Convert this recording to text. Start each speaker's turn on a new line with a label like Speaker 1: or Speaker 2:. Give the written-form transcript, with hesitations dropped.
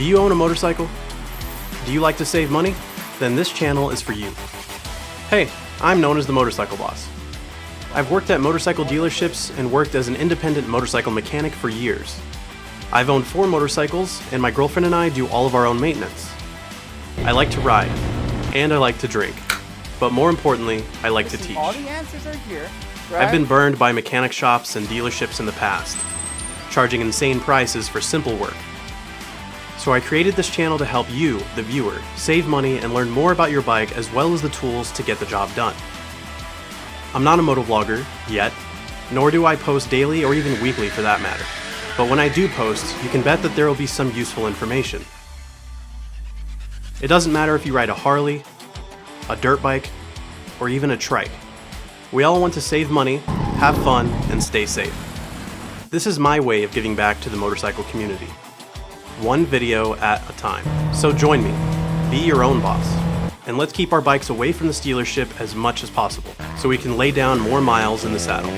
Speaker 1: Do you own a motorcycle? Do you like to save money? Then this channel is for you. Hey, I'm known as the Motorcycle Boss. I've worked at motorcycle dealerships and worked as an independent motorcycle mechanic for years. I've owned 4 motorcycles, and my girlfriend and I do all of our own maintenance. I like to ride, and I like to drink. But more importantly, I like to teach.
Speaker 2: All the answers are here, right?
Speaker 1: I've been burned by mechanic shops and dealerships in the past, charging insane prices for simple work. So I created this channel to help you, the viewer, save money and learn more about your bike as well as the tools to get the job done. I'm not a motovlogger, yet, nor do I post daily or even weekly for that matter. But when I do post, you can bet that there will be some useful information. It doesn't matter if you ride a Harley, a dirt bike, or even a trike. We all want to save money, have fun, and stay safe. This is my way of giving back to the motorcycle community. One video at a time. So join me, be your own boss, and let's keep our bikes away from this dealership as much as possible so we can lay down more miles in the saddle.